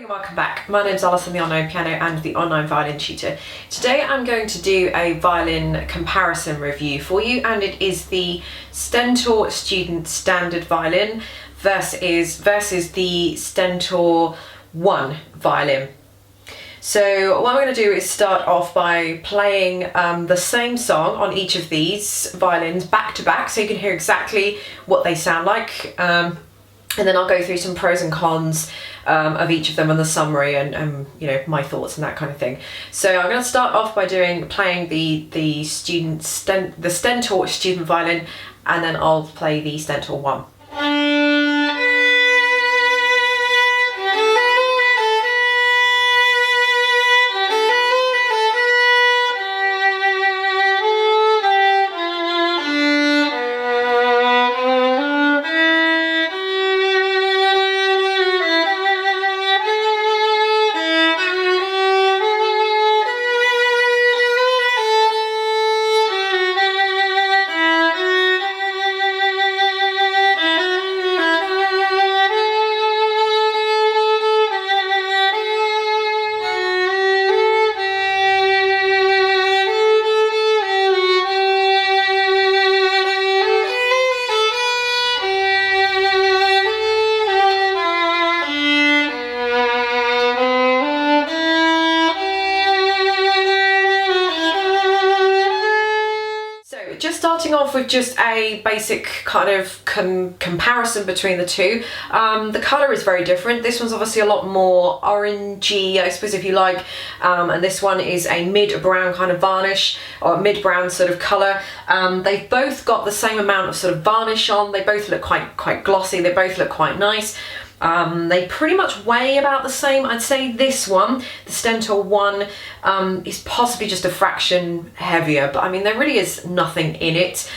Morning and welcome back. My name's Alison, the online piano and the online violin tutor. Today I'm going to do a violin comparison review for you, and it is the Stentor Student Standard Violin versus the Stentor 1 violin. So what I'm going to do is start off by playing the same song on each of these violins back to back, so you can hear exactly what they sound like. And then I'll go through some pros and cons of each of them and the summary and you know, my thoughts and that kind of thing. So I'm going to start off by playing the Stentor student violin, and then I'll play the Stentor 1. Just starting off with just a basic kind of comparison between the two. The colour is very different. This one's obviously a lot more orangey, I suppose, if you like, and this one is a mid-brown kind of varnish, or mid-brown sort of colour. They've both got the same amount of sort of varnish on. They both look quite glossy. They both look quite nice. They pretty much weigh about the same. I'd say this one, the Stentor 1, is possibly just a fraction heavier, but I mean, there really is nothing in it.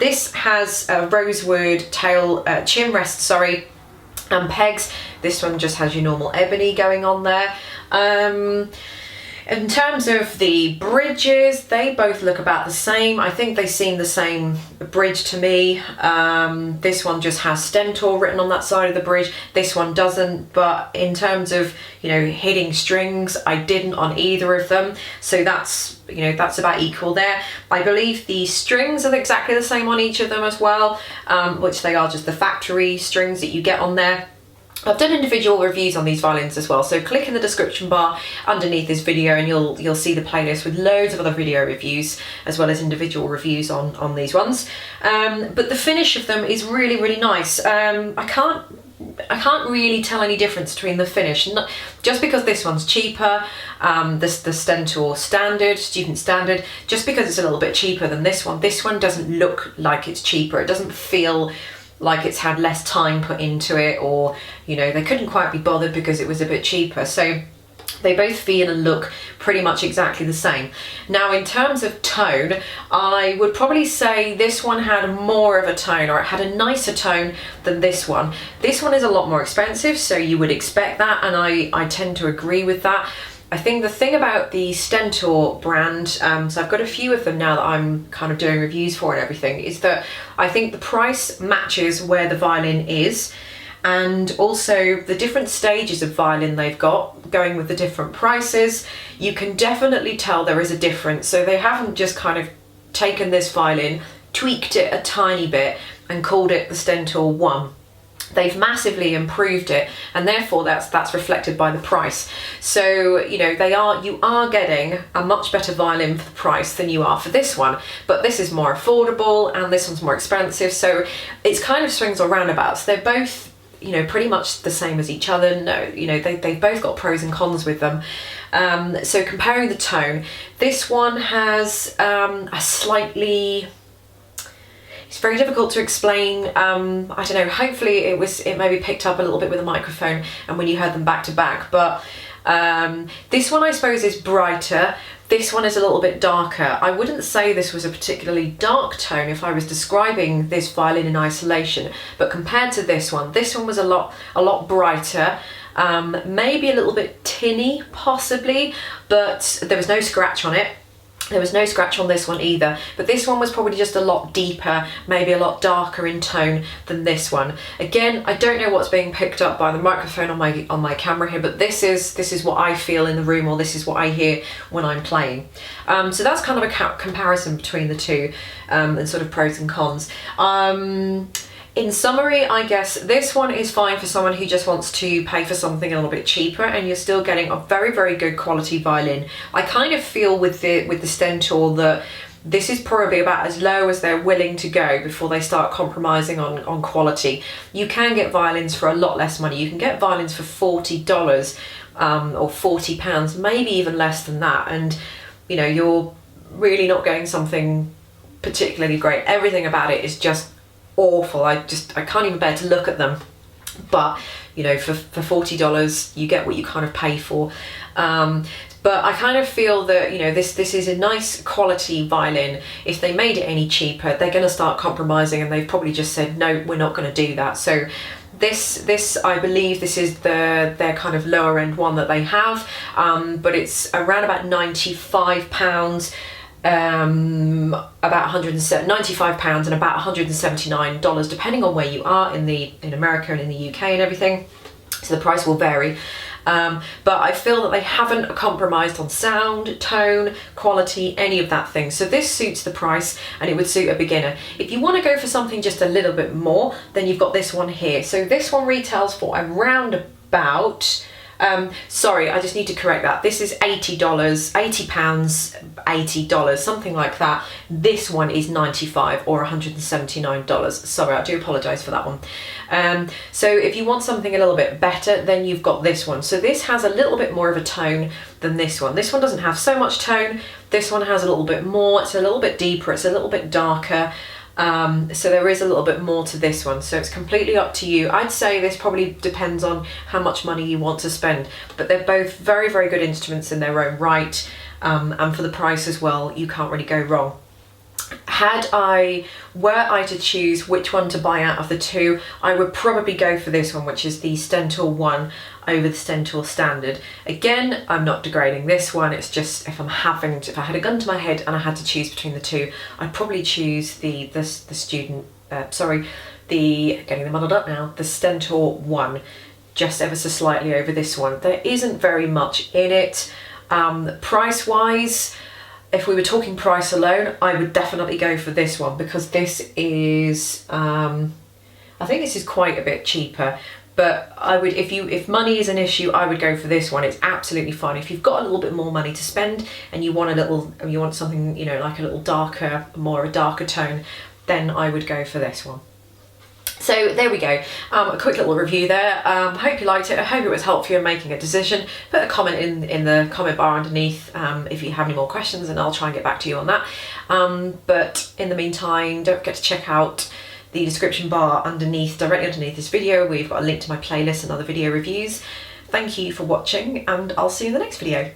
This has a rosewood chin rest, and pegs. This one just has your normal ebony going on there. In terms of the bridges, they both look about the same. I think they seem the same bridge to me. This one just has Stentor written on that side of the bridge. This one doesn't, but in terms of, you know, hitting strings, I didn't on either of them. So that's, you know, that's about equal there. I believe the strings are exactly the same on each of them as well, which they are just the factory strings that you get on there. I've done individual reviews on these violins as well, so click in the description bar underneath this video and you'll see the playlist with loads of other video reviews as well as individual reviews on these ones. But the finish of them is really nice. I can't really tell any difference between the finish, just because this one's cheaper, the Stentor Student Standard, just because it's a little bit cheaper than this one doesn't look like it's cheaper. It doesn't feel like it's had less time put into it, or, you know, they couldn't quite be bothered because it was a bit cheaper. So they both feel and look pretty much exactly the same. Now, in terms of tone, I would probably say this one had more of a tone, or it had a nicer tone than this one. This one is a lot more expensive, so you would expect that, and I tend to agree with that. I think the thing about the Stentor brand, so I've got a few of them now that I'm kind of doing reviews for and everything, is that I think the price matches where the violin is, and also the different stages of violin they've got, going with the different prices, you can definitely tell there is a difference. So they haven't just kind of taken this violin, tweaked it a tiny bit and called it the Stentor 1. They've massively improved it, and therefore that's reflected by the price. So, you know, you are getting a much better violin for the price than you are for this one, but this is more affordable and this one's more expensive, so it's kind of swings or roundabouts. They're both, you know, pretty much the same as each other. No, you know, they've both got pros and cons with them. So comparing the tone, this one has a slightly... It's very difficult to explain. I don't know, hopefully it maybe picked up a little bit with a microphone and when you heard them back to back, but this one I suppose is brighter. This one is a little bit darker. I wouldn't say this was a particularly dark tone if I was describing this violin in isolation, but compared to this one was a lot brighter. Maybe a little bit tinny possibly, but there was no scratch on it. There was no scratch on this one either, but this one was probably just a lot deeper, maybe a lot darker in tone than this one. Again, I don't know what's being picked up by the microphone on my camera here, but this is what I feel in the room, or this is what I hear when I'm playing. So that's kind of a comparison between the two, and sort of pros and cons. In summary, I guess this one is fine for someone who just wants to pay for something a little bit cheaper, and you're still getting a very, very good quality violin. I kind of feel with the Stentor that this is probably about as low as they're willing to go before they start compromising on quality. You can get violins for a lot less money. You can get violins for $40 or £40, maybe even less than that, and you know, you're really not getting something particularly great. Everything about it is just awful. I can't even bear to look at them. But you know, for $40 you get what you kind of pay for. But I kind of feel that, you know, this is a nice quality violin. If they made it any cheaper, they're going to start compromising, and they've probably just said, no, we're not going to do that. So this I believe this is their kind of lower end one that they have, but it's around about £95, about £95 and about $179, depending on where you are in America and in the UK and everything. So the price will vary. But I feel that they haven't compromised on sound, tone, quality, any of that thing. So this suits the price, and it would suit a beginner. If you want to go for something just a little bit more, then you've got this one here. So this one retails for around about, sorry, I just need to correct that. This is £80, $80, something like that. This one is $95 or $179. Sorry, I do apologise for that one. So if you want something a little bit better, then you've got this one. So this has a little bit more of a tone than this one. This one doesn't have so much tone. This one has a little bit more. It's a little bit deeper. It's a little bit darker. So there is a little bit more to this one, so it's completely up to you. I'd say this probably depends on how much money you want to spend, but they're both very, very good instruments in their own right, and for the price as well, you can't really go wrong. Were I to choose which one to buy out of the two, I would probably go for this one, which is the Stentor 1 over the Stentor Standard. Again, I'm not degrading this one, it's just if I had a gun to my head and I had to choose between the two, I'd probably choose the getting them muddled up now, the Stentor 1, just ever so slightly over this one. There isn't very much in it. Price-wise, if we were talking price alone, I would definitely go for this one, because this is, I think this is quite a bit cheaper. But I would, if money is an issue, I would go for this one. It's absolutely fine. If you've got a little bit more money to spend and you want something, you know, like a little darker, more of a darker tone, then I would go for this one. So there we go, a quick little review there. Hope you liked it. I hope it was helpful in making a decision. Put a comment in the comment bar underneath if you have any more questions, and I'll try and get back to you on that. But in the meantime, don't forget to check out the description bar directly underneath this video, where you've got a link to my playlist and other video reviews. Thank you for watching, and I'll see you in the next video.